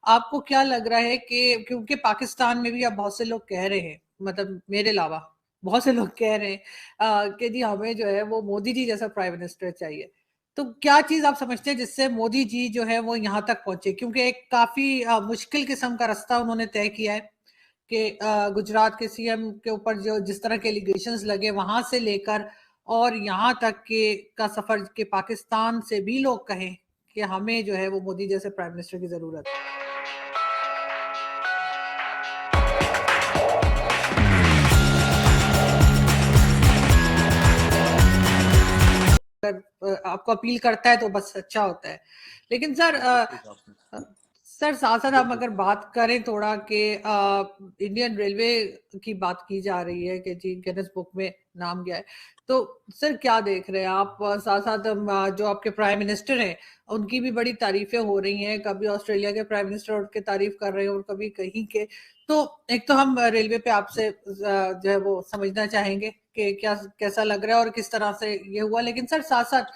आपको क्या लग रहा है कि क्योंकि पाकिस्तान में भी अब बहुत से लोग कह रहे हैं, मतलब मेरे अलावा बहुत से लोग कह रहे हैं कि जी हमें जो है वो मोदी जी जैसा प्राइम मिनिस्टर चाहिए। तो क्या चीज़ आप समझते हैं जिससे मोदी जी जो है वो यहाँ तक पहुँचे? क्योंकि एक काफ़ी मुश्किल किस्म का रास्ता उन्होंने तय किया है कि गुजरात के सीएम के ऊपर जो जिस तरह के एलिगेशंस लगे वहाँ से लेकर और यहाँ तक के का सफ़र कि पाकिस्तान से भी लोग कहें कि हमें जो है वो मोदी जैसे प्राइम मिनिस्टर की ज़रूरत है। अगर आपको अपील करता है तो बस अच्छा होता है। लेकिन सर अ, सर साथ-साथ हम अगर बात करें थोड़ा कि इंडियन रेलवे की बात की जा रही है कि जी गिनेस बुक में नाम गया है। तो सर क्या देख रहे हैं आप? साथ-साथ जो आपके प्राइम मिनिस्टर हैं, उनकी भी बड़ी तारीफ़ें हो रही हैं। कभी ऑस्ट्रेलिया के प्राइम मिनिस्टर उठ के तारीफ़ कर रहे हैं और कभी कहीं के। तो एक तो हम रेलवे पे आपसे जो है वो समझना चाहेंगे कि क्या कैसा लग रहा है और किस तरह से ये हुआ। लेकिन सर साथ-साथ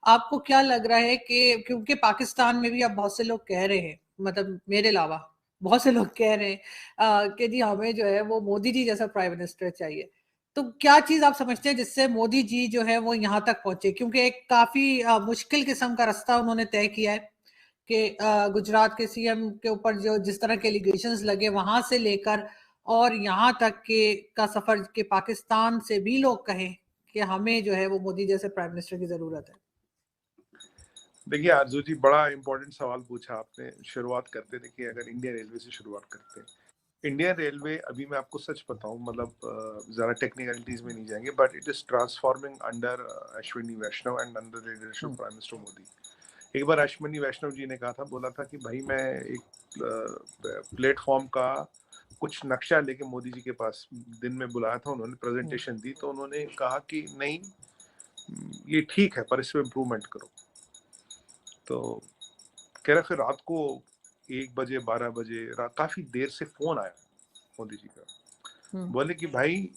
आपको क्या लग रहा है कि क्योंकि पाकिस्तान में भी अब बहुत से लोग कह रहे हैं, मतलब मेरे अलावा बहुत से लोग कह रहे हैं कि जी हमें जो है वो मोदी जी जैसा प्राइम मिनिस्टर चाहिए। तो क्या चीज़ आप समझते हैं जिससे मोदी जी जो है वो यहाँ तक पहुँचे? क्योंकि एक काफ़ी मुश्किल किस्म का रास्ता उन्होंने तय किया है कि गुजरात के सीएम के ऊपर जो जिस तरह के एलिगेशंस लगे वहाँ से लेकर और यहाँ तक के का सफ़र कि पाकिस्तान से भी लोग कहें कि हमें जो है वो मोदी जैसे प्राइम मिनिस्टर की ज़रूरत है। देखिए आरजू जी, बड़ा इंपॉर्टेंट सवाल पूछा आपने। शुरुआत करते देखिए, अगर इंडियन रेलवे से शुरुआत करते हैं। इंडियन रेलवे, अभी मैं आपको सच बताऊं, मतलब ज़रा टेक्निकलिटीज में नहीं जाएंगे, but it is transforming under Ashwini Vaishnaw and under the leadership prime minister Modi. एक बार अश्विनी वैष्णव जी ने कहा था, बोला था कि भाई मैं एक प्लेटफॉर्म का कुछ नक्शा लेके मोदी जी के पास दिन में बुलाया था। उन्होंने प्रेजेंटेशन दी तो उन्होंने कहा कि नहीं, ये ठीक है पर इसमें इम्प्रूवमेंट करो। तो कह रहे, फिर रात को 1 बजे 12 बजे रात काफी देर से फोन आया मोदी जी का। बोले कि भाई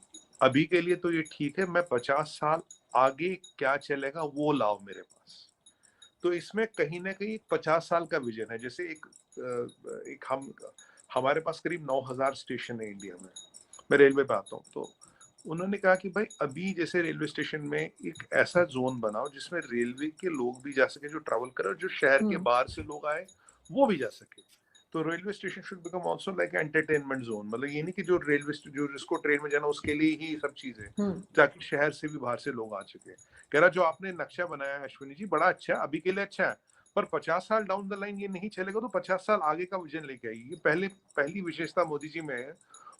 अभी के लिए तो ये ठीक है, मैं 50 साल आगे क्या चलेगा वो लाओ मेरे पास। तो इसमें कहीं ना कहीं 50 साल का विजन है। जैसे एक हमारे पास करीब 9,000 स्टेशन है इंडिया में। मैं रेलवे पे आता हूँ तो उन्होंने कहा कि भाई अभी जैसे रेलवे स्टेशन में एक ऐसा जोन बनाओ जिसमें रेलवे के लोग भी जा सके, जो ट्रैवल करे, और जो शहर के बाहर से लोग आए वो भी जा सके। तो railway station should become also like entertainment zone. मतलब ये नहीं कि जो जो जिसको ट्रेन में जाना उसके लिए ही सब चीजें, ताकि शहर से भी बाहर से लोग आ सके। कह रहा जो आपने नक्शा बनाया है अश्विनी जी, बड़ा अच्छा है, अभी के लिए अच्छा है, पर 50 साल डाउन द लाइन ये नहीं चलेगा, तो 50 साल आगे का विजन लेके आएगी। ये पहली विशेषता मोदी जी में है,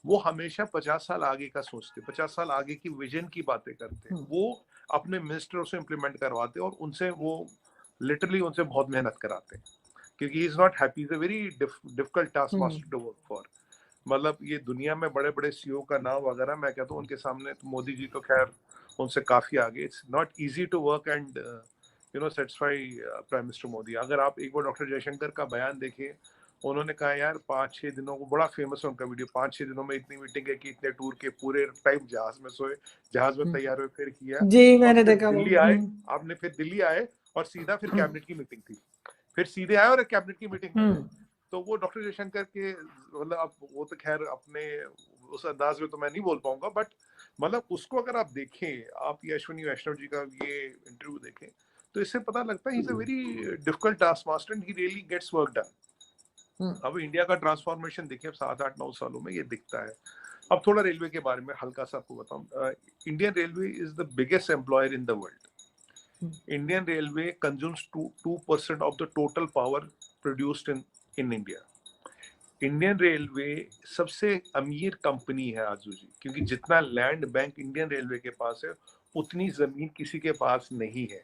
वो हमेशा 50 साल आगे का सोचते, 50 साल आगे की विजन की बातें करते। वो अपने मिनिस्टरों से इम्प्लीमेंट करवाते और उनसे वो लिटरली उनसे बहुत मेहनत कराते, क्योंकि he is not happy. Is a very difficult task master to work for. मतलब ये दुनिया में बड़े बड़े सीईओ का नाम वगैरह मैं कहता हूँ उनके सामने तो मोदी जी तो खैर उनसे काफी आगे। It's not easy to work and satisfy prime minister Modi. अगर आप एक बार डॉक्टर जयशंकर का बयान देखिए, उन्होंने कहा यार 5-6 दिनों को, बड़ा फेमस है उनका वीडियो, 5-6 दिनों में इतनी मीटिंग है कि इतने टूर के पूरे टाइम जहाज में सोए, जहाज में तैयार हुए, फिर किया, जी, और मैंने फिर देखा वो। दिल्ली आए। आपने फिर दिल्ली आए और सीधा फिर कैबिनेट की मीटिंग थी, फिर सीधे आए और एक कैबिनेट की मीटिंग में गए। तो वो डॉक्टर जयशंकर के, मतलब आप वो तो खैर अपने उस अंदाज में तो मैं नहीं बोल पाऊंगा, बट मतलब उसको अगर आप देखें, आप ये अश्विनी वैष्णव जी का ये इंटरव्यू देखें, तो इससे पता लगता है he is a very difficult task master and he really gets work done. अब इंडिया का ट्रांसफॉर्मेशन देखिए, अब 7-8-9 सालों में ये दिखता है। अब थोड़ा रेलवे के बारे में हल्का सा आपको बताऊं। Indian railway is the biggest employer in the world. Indian Railway consumes 2% of the total power produced in India. Indian railway सबसे अमीर कंपनी है आजू जी, क्योंकि जितना लैंड बैंक इंडियन रेलवे के पास है उतनी जमीन किसी के पास नहीं है।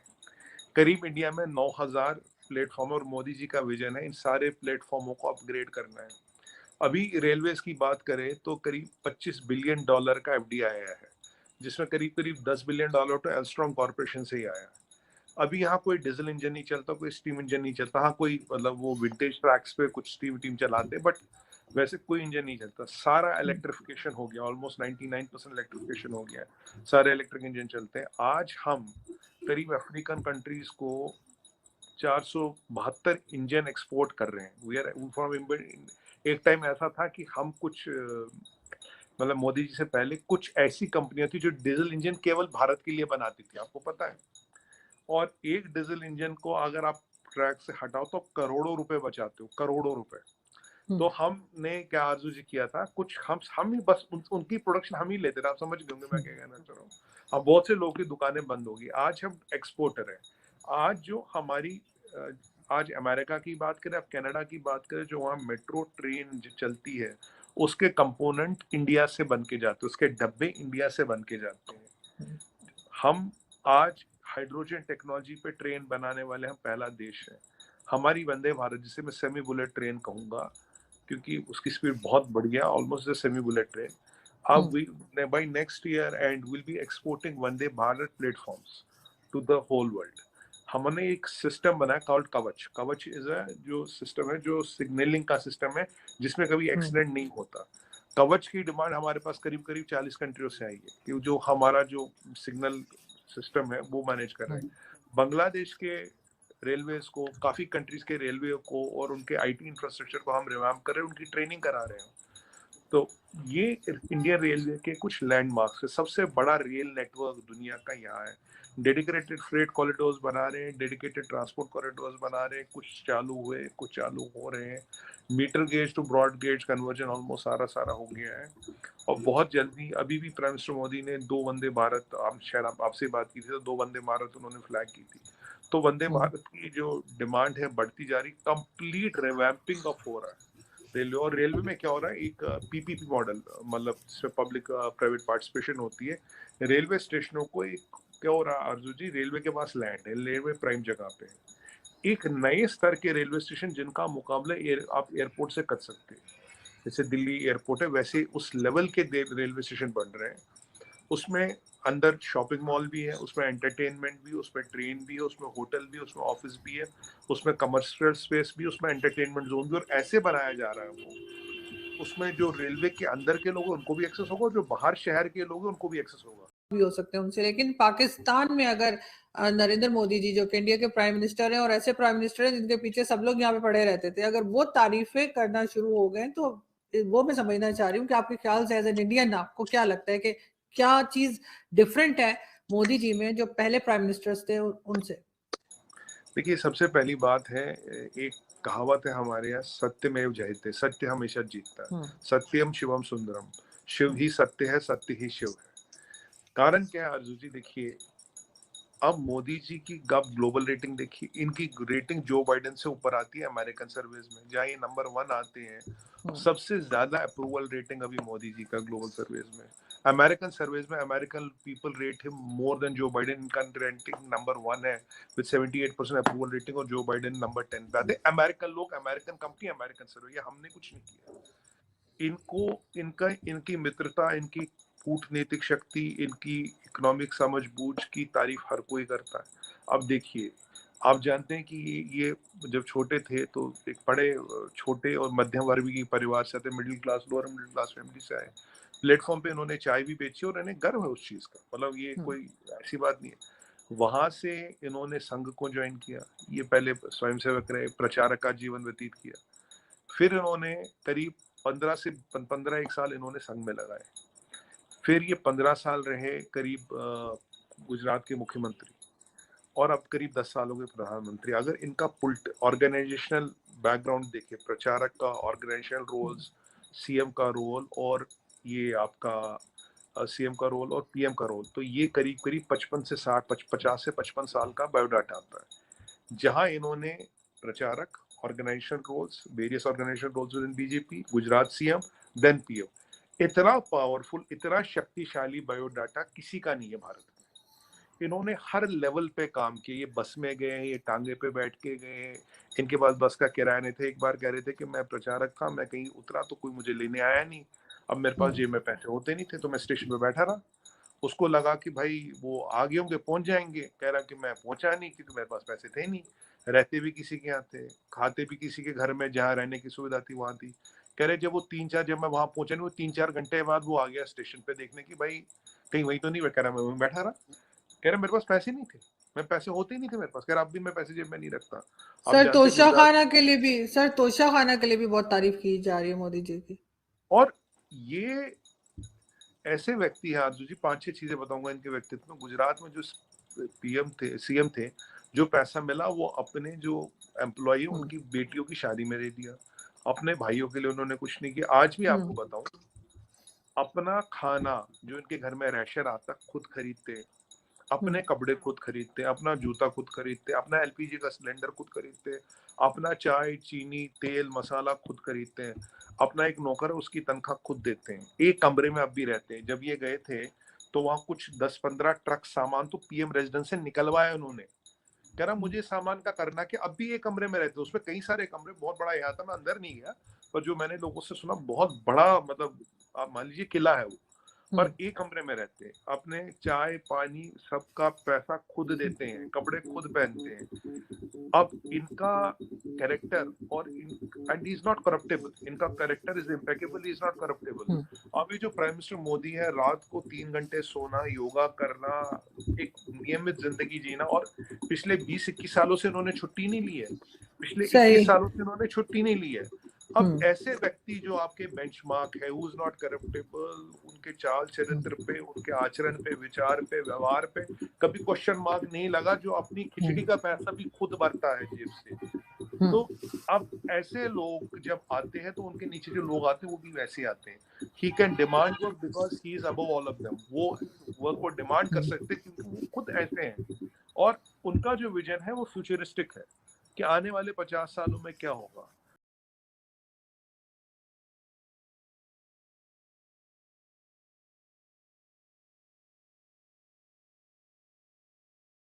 करीब इंडिया में 9,000 प्लेटफॉर्म, और मोदी जी का विजन है इन सारे प्लेटफॉर्मों को अपग्रेड करना है। अभी रेलवेज की बात करें तो करीब $25 बिलियन का एफडीआई आया है, जिसमें करीब करीब $10 बिलियन तो एल्स्ट्रॉम कॉर्पोरेशन से ही आया है। अभी यहाँ कोई डीजल इंजन नहीं चलता, कोई स्टीम इंजन नहीं चलता। हाँ, कोई मतलब वो विंटेज ट्रैक्स पे कुछ स्टीम टीम चलाते, बट वैसे कोई इंजन नहीं चलता। सारा इलेक्ट्रिफिकेशन हो गया, ऑलमोस्ट 99% इलेक्ट्रिफिकेशन हो गया, सारे इलेक्ट्रिक इंजन चलते हैं। आज हम करीब अफ्रीकन कंट्रीज को 472 इंजन एक्सपोर्ट कर रहे हैं। वी आर फ्रॉम, एक टाइम ऐसा था कि हम कुछ मतलब मोदी जी से पहले कुछ ऐसी कंपनियां थी जो डीजल इंजन केवल भारत के लिए बनाती थी, आपको पता है। और एक डीजल इंजन को अगर आप ट्रैक से हटाओ तो करोड़ों रुपए बचाते हो, करोड़ों रुपए। तो हमने क्या आरजू जी किया था, कुछ हम ही बस उनकी प्रोडक्शन हम ही लेते थे। आप समझ गए होंगे मैं क्या कहना चाह रहा हूँ। अब बहुत से लोगों की दुकानें बंद होगी, आज हम एक्सपोर्टर हैं। आज जो हमारी आज अमेरिका की बात करें, आप कनाडा की बात करें, जो वहाँ मेट्रो ट्रेन चलती है उसके कंपोनेंट इंडिया से बन के जाते हैं, उसके डब्बे इंडिया से बन के जाते हैं। हम आज हाइड्रोजन टेक्नोलॉजी पे ट्रेन बनाने वाले हम पहला देश है। हमारी वंदे भारत, जिसे मैं सेमी बुलेट ट्रेन कहूंगा क्योंकि उसकी स्पीड बहुत बढ़िया, ऑलमोस्ट सेमी बुलेट ट्रेन। अब by next year and we'll be exporting Vande Bharat platforms to the whole world. हमने एक सिस्टम बनाया कॉल्ड कवच। कवच इज अ जो सिस्टम है, जो सिग्नलिंग का सिस्टम है, जिसमें कभी एक्सीडेंट नहीं होता। कवच की डिमांड हमारे पास करीब करीब 40 कंट्रियों से आई है कि जो हमारा जो सिग्नल सिस्टम है वो मैनेज कर रहे हैं। बांग्लादेश के रेलवेज को, काफी कंट्रीज के रेलवे को और उनके आईटी इंफ्रास्ट्रक्चर को हम रिवैम्प कर रहे हैं, उनकी ट्रेनिंग करा रहे हैं। तो ये इंडियन रेलवे के कुछ लैंडमार्क्स है। सबसे बड़ा रेल नेटवर्क दुनिया का यहाँ है। डेडिकेटेड फ्रेट कॉरिडोर्स बना रहे हैं, डेडिकेटेड ट्रांसपोर्ट कॉरिडोर्स बना रहे हैं, कुछ चालू हुए, कुछ चालू हो रहे हैं। Metre gauge to broad gauge conversion almost सारा सारा हो गया है। और बहुत जल्दी, अभी भी प्राइम मिनिस्टर मोदी ने 2 वंदे भारत, आप शायद आपसे बात की थी, तो 2 वंदे भारत उन्होंने फ्लैग की थी। तो वंदे भारत की जो डिमांड है बढ़ती जा रही, कंप्लीट रिवैम्पिंग ऑफ हो रहा है रेलवे। और रेलवे में क्या हो रहा है, एक पीपीपी मॉडल, मतलब जिसमें पब्लिक प्राइवेट पार्टिसिपेशन होती है। रेलवे स्टेशनों को एक क्या हो रहा है आरजू जी, रेलवे के पास लैंड है, रेलवे प्राइम जगह पे है। एक नए स्तर के रेलवे स्टेशन जिनका मुकाबला आप एयरपोर्ट से कर सकते हैं, जैसे दिल्ली एयरपोर्ट है, वैसे उस लेवल के रेलवे स्टेशन बन रहे हैं। उसमें अंदर शॉपिंग मॉल भी है, उसमें एंटरटेनमेंट भी, उसमें ट्रेन भी है, उसमें होटल भी, उसमें ऑफिस भी है, उसमें कमर्शियल स्पेस भी, उसमें एंटरटेनमेंट जोन भी। और ऐसे बनाया जा रहा है वो, उसमें जो रेलवे के अंदर के लोग हैं उनको भी एक्सेस होगा, जो बाहर शहर के लोग हैं उनको भी एक्सेस होगा भी हो सकते हैं उनसे। लेकिन पाकिस्तान में अगर नरेंद्र मोदी जी, जो कि इंडिया के प्राइम मिनिस्टर हैं और ऐसे प्राइम मिनिस्टर हैं जिनके पीछे सब लोग यहाँ पे पड़े रहते थे, अगर वो तारीफें करना शुरू हो गए तो वो मैं समझना चाह रही हूँ कि आपके ख्याल से एज एन इंडियन आपको क्या लगता है कि क्या चीज डिफरेंट है मोदी जी में जो पहले प्राइम मिनिस्टर्स थे उनसे? देखिए, सबसे पहली बात है, एक कहावत है हमारे यहाँ, सत्यमेव जयते, सत्य हमेशा जीतता है। सत्यम शिवम सुंदरम, शिव ही सत्य है, सत्य ही शिव है। कारण क्या है आरजू जी, देखिए अब मोदी जी की ग्लोबल रेटिंग देखिए, इनकी रेटिंग जो बाइडेन से ऊपर आती है अमेरिकन सर्वेज में, जहाँ ये नंबर 1 आते हैं। सबसे ज्यादा अप्रूवल रेटिंग अभी मोदी जी का ग्लोबल सर्वेज में। अमेरिकन सर्वेज में American people rate him more than Joe Biden. इनका रेटिंग नंबर 1 है विद 78% अप्रूवल रेटिंग, और जो बाइडेन नंबर 10 पे आते। अमेरिकन लोग, अमेरिकन कंपनी, अमेरिकन सर्वे, ये हमने कुछ नहीं किया। इनको इनकी मित्रता, इनकी कूटनीतिक शक्ति, इनकी इकोनॉमिक समझ बूझ की तारीफ हर कोई करता है। अब देखिए, आप जानते हैं कि ये जब छोटे थे तो एक बड़े छोटे और मध्यम वर्गीय परिवार से आते, middle class, lower middle class family से आए। प्लेटफॉर्म पे इन्होंने चाय भी बेची और इन्हें गर्व है उस चीज का, मतलब ये कोई ऐसी बात नहीं है। वहां से इन्होंने संघ को ज्वाइन किया, ये पहले स्वयंसेवक रहे, प्रचारक का जीवन व्यतीत किया। फिर इन्होंने करीब 15 एक साल इन्होंने संघ में लगाए। फिर ये 15 साल रहे करीब गुजरात के मुख्यमंत्री, और अब करीब 10 साल हो गए प्रधानमंत्री। अगर इनका ऑर्गेनाइजेशनल बैकग्राउंड देखे, प्रचारक का ऑर्गेनाइजेशनल रोल्स, सीएम का रोल, और ये आपका सीएम का रोल और पीएम का रोल, तो ये करीब करीब 55 से 60, 50 से 55 साल का बायोडाटा आता है, जहां इन्होंने pracharak, organisation roles, various organisation roles within BJP, Gujarat CM, then PM. इतना पावरफुल, इतना शक्तिशाली बायोडाटा किसी का नहीं है भारत में। इन्होंने हर लेवल पे काम किया। ये बस में गए, ये टांगे पे बैठ के गए, इनके पास बस का किराया नहीं था। एक बार कह रहे थे कि मैं प्रचारक था, मैं कहीं उतरा तो कोई मुझे लेने आया नहीं, अब मेरे पास जेब में पैसे होते नहीं थे तो मैं स्टेशन पे बैठा रहा। उसको लगा कि भाई वो आगे होंगे, पहुंच जाएंगे, कह रहा कि मैं पहुंचा नहीं क्योंकि मेरे पास पैसे थे नहीं। रहते भी किसी के यहाँ थे, खाते भी किसी के घर में, जहाँ रहने की सुविधा थी वहां थी। कह रहे जब मैं वहां पहुंचा नहीं, वो 3-4 घंटे बाद वो आ गया स्टेशन पे देखने की, भाई कहीं वही तो नहीं। कह रहा मैं वहीं बैठा रहा। कह रहे मेरे पास पैसे नहीं थे, मैं पैसे होते ही नहीं थे मेरे पास, खैर अब भी मैं पैसे जेब में नहीं रखता। आप सर जानते हैं तोशा गुजरात, खाना के लिए भी, सर तोशा खाना के लिए भी बहुत तारीफ की जा रही है मोदी जी की। और ये ऐसे व्यक्ति हैं आरजू जी, 5-6 चीजें बताऊंगा इनके व्यक्तित्व में। गुजरात में जो पीएम थे, सीएम थे, जो पैसा मिला वो अपने जो एम्प्लॉय उनकी बेटियों की शादी में दे दिया, अपने भाइयों के लिए उन्होंने कुछ नहीं किया। आज भी आपको बताऊं, अपना खाना जो इनके घर में राशन आता खुद खरीदते, अपने कपड़े खुद खरीदते, अपना जूता खुद खरीदते, अपना एलपीजी का सिलेंडर खुद खरीदते, अपना चाय चीनी तेल मसाला खुद खरीदते हैं, अपना एक नौकर है उसकी तनख्वाह खुद देते हैं, एक कमरे में अब भी रहते हैं। जब ये गए थे तो वहां कुछ 10-15 ट्रक सामान तो पीएम रेजिडेंस से निकलवाया उन्होंने। कह रहा मुझे सामान का करना कि अब भी एक कमरे में रहते, उसमें कई सारे कमरे, बहुत बड़ा यहाँ था, मैं अंदर नहीं गया, पर जो मैंने लोगों से सुना बहुत बड़ा, मतलब आप मान लीजिए किला है वो, पर एक कमरे में रहते हैं, अपने चाय पानी सबका पैसा खुद देते हैं, कपड़े खुद पहनते हैं। अब इनका कैरेक्टर और एंड इज नॉट करप्टेबल, इनका character is impeccable, is not corruptible. अभी जो प्राइम मिनिस्टर मोदी है, रात को 3 घंटे सोना, योगा करना, एक नियमित जिंदगी जीना, और पिछले 20-21 सालों से इन्होंने छुट्टी नहीं ली है, पिछले 21 सालों से इन्होंने छुट्टी नहीं ली है। अब ऐसे व्यक्ति जो आपके बेंचमार्क है, हु इज नॉट करप्टेबल, उनके चाल चरित्र पे, उनके आचरण पे, विचार पे, व्यवहार पे कभी क्वेश्चन मार्क नहीं लगा, जो अपनी खिचड़ी का पैसा भी खुद भरता है जेब से। तो अब ऐसे लोग जब आते हैं तो उनके नीचे जो लोग आते हैं वो भी वैसे आते हैं। He can demand work because he is above all of them, वो वर्क को डिमांड कर सकते हैं क्योंकि वो खुद ऐसे हैं, और उनका जो विजन है वो फ्यूचरिस्टिक है कि आने वाले 50 सालों में क्या होगा।